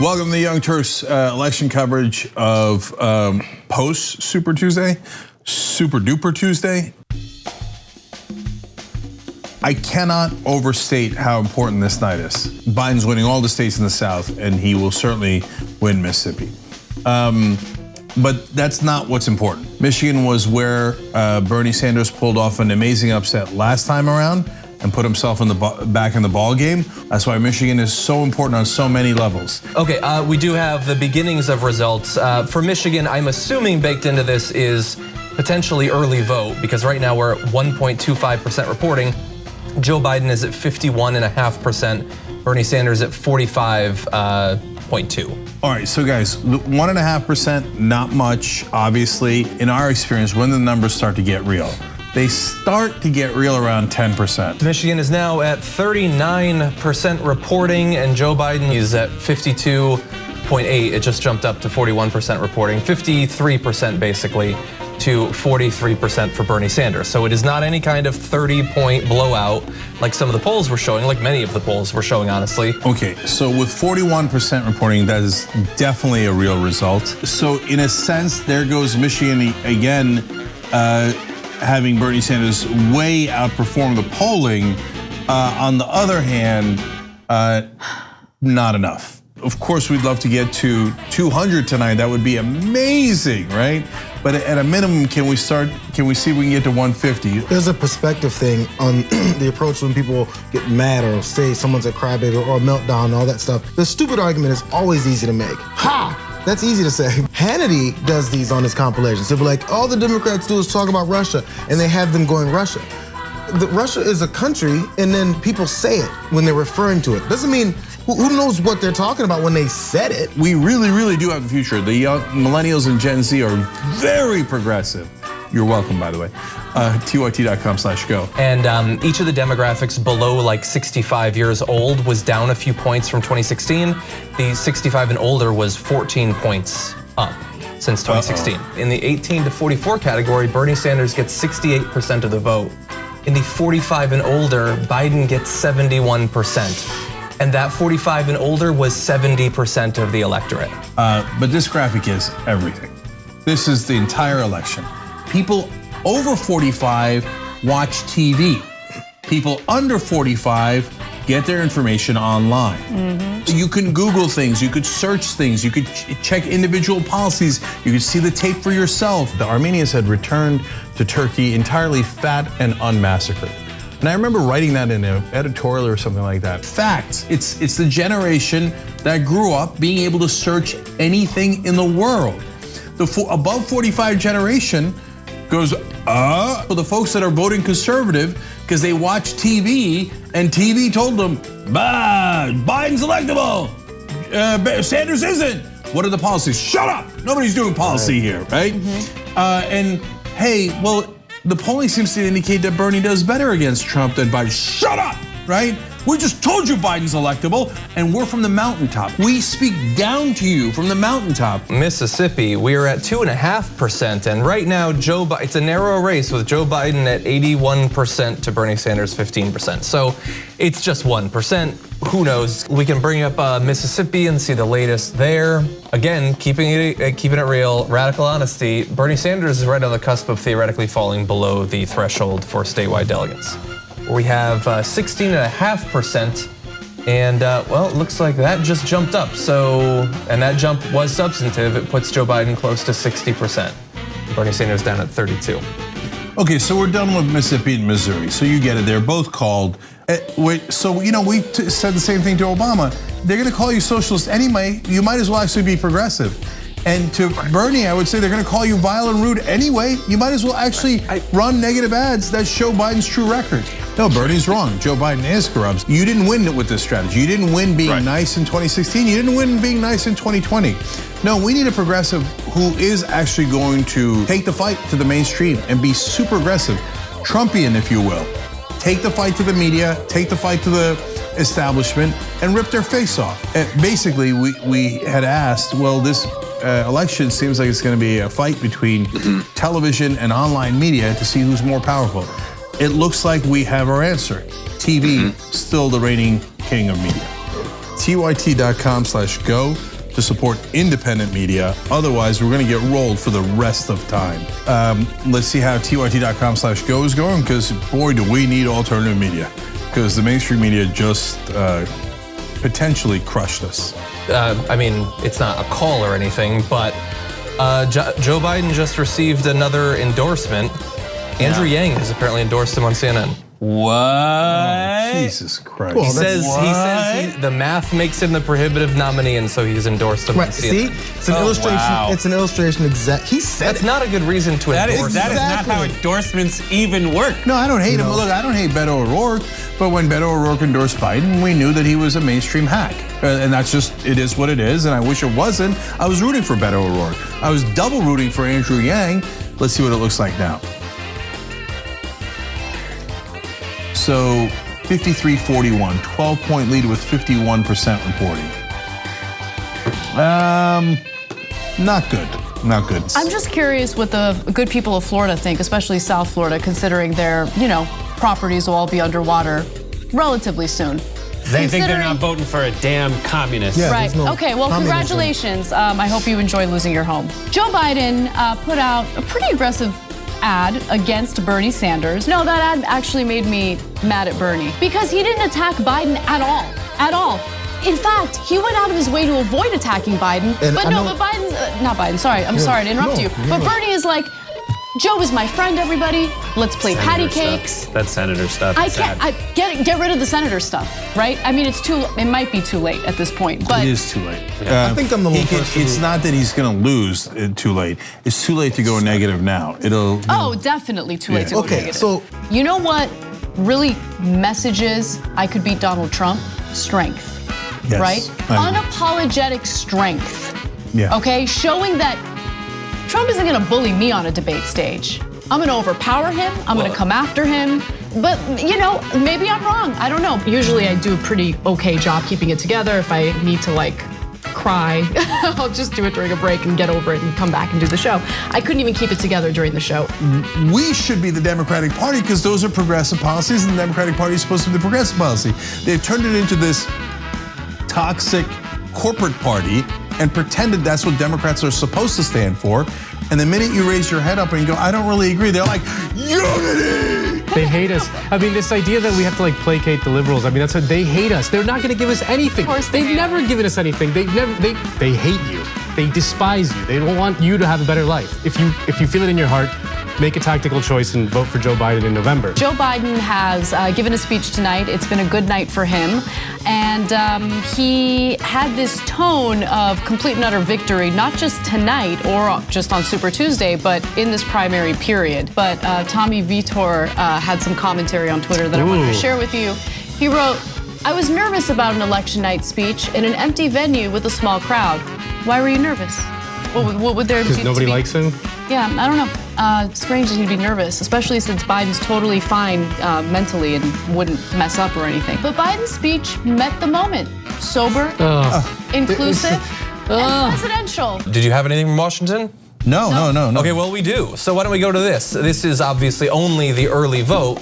Welcome to the Young Turks election coverage of post Super Tuesday, Super Duper Tuesday. I cannot overstate how important this night is. Biden's winning all the states in the South, and he will certainly win Mississippi. But that's not what's important. Michigan was where Bernie Sanders pulled off an amazing upset last time around and put himself back in the ball game. That's why Michigan is so important on so many levels. Okay, we do have the beginnings of results. For Michigan, I'm assuming baked into this is potentially early vote, because right now we're at 1.25% reporting. Joe Biden is at 51.5%, Bernie Sanders at 45.2%. All right, so guys, 1.5%, not much, obviously. In our experience, when the numbers start to get real, they start to get real around 10%. Michigan is now at 39% reporting, and Joe Biden is at 52.8%. It just jumped up to 41% reporting, 53% basically to 43% for Bernie Sanders. So it is not any kind of 30-point blowout like some of the polls were showing, like many of the polls were showing, honestly. Okay, so with 41% reporting, that is definitely a real result. So in a sense, there goes Michigan again, having Bernie Sanders way outperform the polling. On the other hand, not enough. Of course, we'd love to get to 200 tonight. That would be amazing, right? But at a minimum, can we see if we can get to 150? There's a perspective thing on the approach when people get mad or say someone's a crybaby or a meltdown and all that stuff. The stupid argument is always easy to make. Ha! That's easy to say. Hannity does these on his compilations. They'll be like, all the Democrats do is talk about Russia, and they have them going Russia. Russia is a country, and then people say it when they're referring to it. Doesn't mean, who knows what they're talking about when they said it. We really, really do have the future. The young millennials and Gen Z are very progressive. You're welcome, by the way. TYT.com/go. And each of the demographics below like 65 years old was down a few points from 2016. The 65 and older was 14 points up since 2016. In the 18 to 44 category, Bernie Sanders gets 68% of the vote. In the 45 and older, Biden gets 71%. And that 45 and older was 70% of the electorate. But this graphic is everything. This is the entire election. People over 45 watch TV. People under 45 get their information online. You can Google things, you could search things, you could check individual policies, you could see the tape for yourself. The Armenians had returned to Turkey entirely fat and unmassacred. And I remember writing that in an editorial or something like that. Fact, it's the generation that grew up being able to search anything in the world. The above 45 generation goes, for the folks that are voting conservative because they watch TV and TV told them, Biden's electable, Sanders isn't. What are the policies? Shut up, nobody's doing policy here, right? And hey, well, the polling seems to indicate that Bernie does better against Trump than Biden. Shut up, right? We just told you Biden's electable, and we're from the mountaintop. We speak down to you from the mountaintop. Mississippi, we are at 2.5%, and right now, it's a narrow race with Joe Biden at 81% to Bernie Sanders 15%. So it's just 1%. Who knows? We can bring up Mississippi and see the latest there. Again, keeping it real, radical honesty. Bernie Sanders is right on the cusp of theoretically falling below the threshold for statewide delegates. We have 16.5%, and well, it looks like that just jumped up. And that jump was substantive. It puts Joe Biden close to 60%. Bernie Sanders down at 32. Okay, so we're done with Mississippi and Missouri. So you get it, they're both called. So we said the same thing to Obama. They're gonna call you socialist anyway. You might as well actually be progressive. And to Bernie, I would say they're gonna call you vile and rude anyway. You might as well actually run negative ads that show Biden's true record. No, Bernie's wrong. Joe Biden is corrupt. You didn't win with this strategy. You didn't win being nice in 2016. You didn't win being nice in 2020. No, we need a progressive who is actually going to take the fight to the mainstream and be super aggressive, Trumpian, if you will. Take the fight to the media, take the fight to the establishment, and rip their face off. And basically, we had asked, well, this election seems like it's going to be a fight between television and online media to see who's more powerful. It looks like we have our answer. TV, still the reigning king of media. tyt.com/go to support independent media. Otherwise, we're going to get rolled for the rest of time. Let's see how tyt.com/go is going, because boy, do we need alternative media, because the mainstream media just potentially crushed us. I mean, it's not a call or anything, but Joe Biden just received another endorsement. Andrew Yang has apparently endorsed him on CNN. What? Jesus Christ. He says the math makes him the prohibitive nominee, and so he's endorsed him on CNN. See, it's an illustration. wow. It's an illustration. He said That's not a good reason to endorse. That is not Exactly. how endorsements even work. No, I don't hate him. Look, I don't hate Beto O'Rourke, but when Beto O'Rourke endorsed Biden, we knew that he was a mainstream hack. And that's just, it is what it is, and I wish it wasn't. I was rooting for Beto O'Rourke. I was double rooting for Andrew Yang. Let's see what it looks like now. So 53-41, 12-point lead with 51% reporting. Not good. Not good. I'm just curious what the good people of Florida think, especially South Florida, considering their, properties will all be underwater relatively soon. They think they're not voting for a damn communist. Yeah. Right. there's no Okay. Well, communism. congratulations. I hope you enjoy losing your home. Joe Biden put out a pretty aggressive ad against Bernie Sanders. No, that ad actually made me mad at Bernie because he didn't attack Biden at all. At all. In fact, he went out of his way to avoid attacking Biden. And But I no, know- but Biden's not Biden. Sorry, I'm sorry to interrupt no, you. you're But right. Bernie is like, Joe is my friend, everybody. Let's play patty Senator cakes. stuff. That's senator stuff. I It's can't. sad. Get rid of the senator stuff, right? I mean, it might be too late at this point, but It is too late. I think I'm the He one can- person It's who- not that he's going to lose too late. It's too late to go negative now. oh, definitely too late to go Okay, negative. so- you know what really messages I could beat Donald Trump? Strength, Yes, right? I agree. Unapologetic strength. Yeah. Okay, showing that Trump isn't going to bully me on a debate stage. I'm going to overpower him. I'm going to come after him. But, maybe I'm wrong. I don't know. Usually I do a pretty okay job keeping it together. If I need to cry, I'll just do it during a break and get over it and come back and do the show. I couldn't even keep it together during the show. We should be the Democratic Party because those are progressive policies, and the Democratic Party is supposed to be the progressive policy. They've turned it into this toxic corporate party and pretended that's what Democrats are supposed to stand for. And the minute you raise your head up and you go, I don't really agree, they're like, unity! They hate us. I mean, this idea that we have to placate the liberals. I mean, that's what they hate us. They're not going to give us anything. Of course they They've hate never given us anything. They hate you. They despise you. They don't want you to have a better life. If you feel it in your heart, make a tactical choice and vote for Joe Biden in November. Joe Biden has given a speech tonight. It's been a good night for him. And he had this tone of complete and utter victory, not just tonight or just on Super Tuesday, but in this primary period. But Tommy Vitor had some commentary on Twitter that I wanted to share with you. He wrote, I was nervous about an election night speech in an empty venue with a small crowd. Why were you nervous? What would there be? Because nobody likes him? Yeah, I don't know. It's strange that he'd be nervous, especially since Biden's totally fine mentally and wouldn't mess up or anything. But Biden's speech met the moment. Sober, inclusive, and presidential. Did you have anything from Washington? No. Okay, well, we do. So why don't we go to this? This is obviously only the early vote,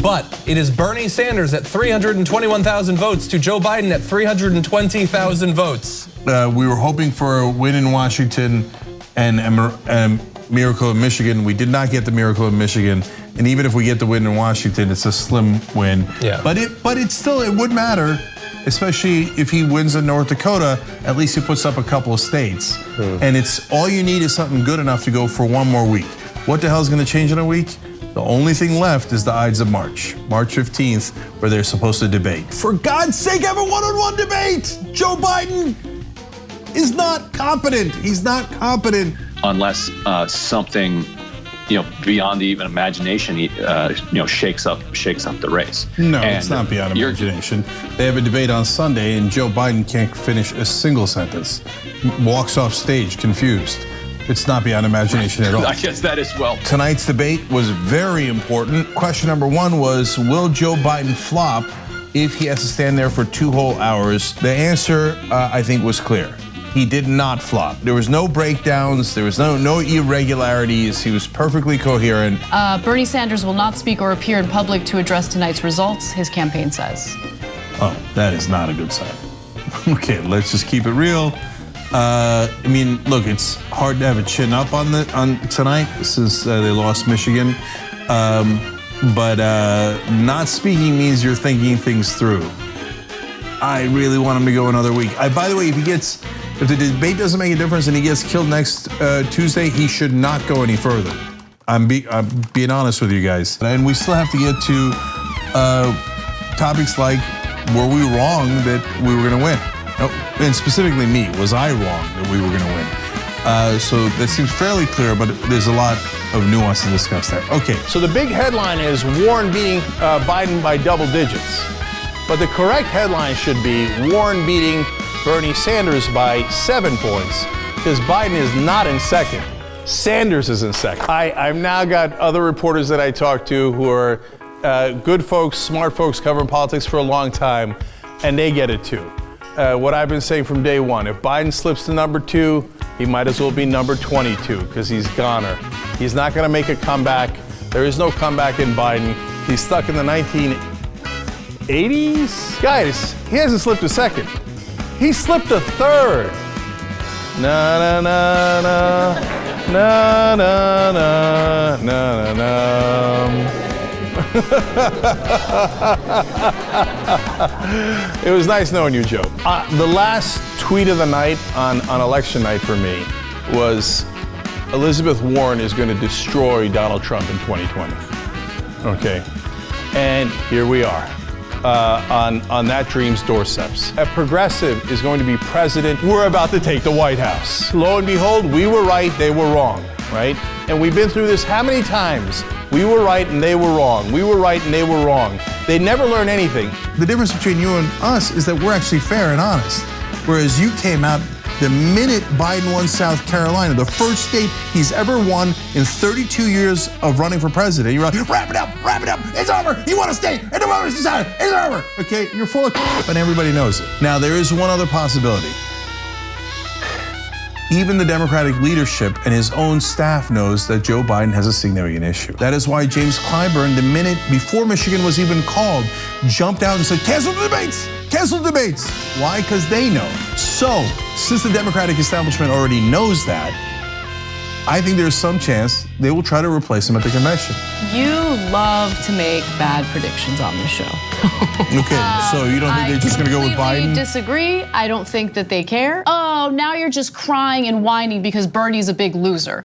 but it is Bernie Sanders at 321,000 votes to Joe Biden at 320,000 votes. We were hoping for a win in Washington and a miracle in Michigan. We did not get the miracle in Michigan. And even if we get the win in Washington, it's a slim win. Yeah. But it would matter, especially if he wins in North Dakota. At least he puts up a couple of states. And it's all you need is something good enough to go for one more week. What the hell is going to change in a week? The only thing left is the Ides of March 15th, where they're supposed to debate. For God's sake, have a one-on-one debate! Joe Biden is not competent. He's not competent. Unless something, beyond even imagination, shakes up the race. No, And it's not beyond you're- imagination. They have a debate on Sunday, and Joe Biden can't finish a single sentence. Walks off stage confused. It's not beyond imagination at all. I guess that is well. Tonight's debate was very important. Question number one was, will Joe Biden flop if he has to stand there for 2 whole hours? The answer, I think, was clear. He did not flop. There was no breakdowns. There was no irregularities. He was perfectly coherent. Bernie Sanders will not speak or appear in public to address tonight's results, his campaign says. Oh, that is not a good sign. Okay, let's just keep it real. I mean, look, it's hard to have a chin up on tonight since they lost Michigan. But not speaking means you're thinking things through. I really want him to go another week. By the way, if the debate doesn't make a difference and he gets killed next Tuesday, he should not go any further. I'm being honest with you guys. And we still have to get to topics like, were we wrong that we were going to win? And specifically me, was I wrong that we were going to win? So that seems fairly clear, but there's a lot of nuance to discuss there. Okay. So the big headline is Warren beating Biden by double digits. But the correct headline should be Warren beating Bernie Sanders by 7 points, because Biden is not in second. Sanders is in second. I've now got other reporters that I talk to who are good folks, smart folks covering politics for a long time, and they get it too. What I've been saying from day one, if Biden slips to number 2, he might as well be number 22, because he's goner. He's not going to make a comeback. There is no comeback in Biden. He's stuck in the 1980s. Guys, he hasn't slipped a second. He slipped a third. Na na na na na na na na na. It was nice knowing you, Joe. The last tweet of the night on election night for me was Elizabeth Warren is going to destroy Donald Trump in 2020. Okay, and here we are on that dream's doorsteps. A progressive is going to be president. We're about to take the White House. Lo and behold, we were right, they were wrong, right? And we've been through this how many times? We were right and they were wrong. We were right and they were wrong. They never learn anything. The difference between you and us is that we're actually fair and honest. Whereas you came out the minute Biden won South Carolina, the first state he's ever won in 32 years of running for president. You're like, wrap it up, it's over. He won a state, and the voters decided, it's over. Okay, you're full of and everybody knows it. Now, there is one other possibility. Even the Democratic leadership and his own staff knows that Joe Biden has a significant issue. That is why James Clyburn, the minute before Michigan was even called, jumped out and said, cancel the debates, cancel the debates. Why? Because they know. So, since the Democratic establishment already knows that, I think there's some chance they will try to replace him at the convention. You love to make bad predictions on this show. Okay, so you don't think they're just going to go with I Biden? disagree. I don't think that they care. Oh, now you're just crying and whining because Bernie's a big loser.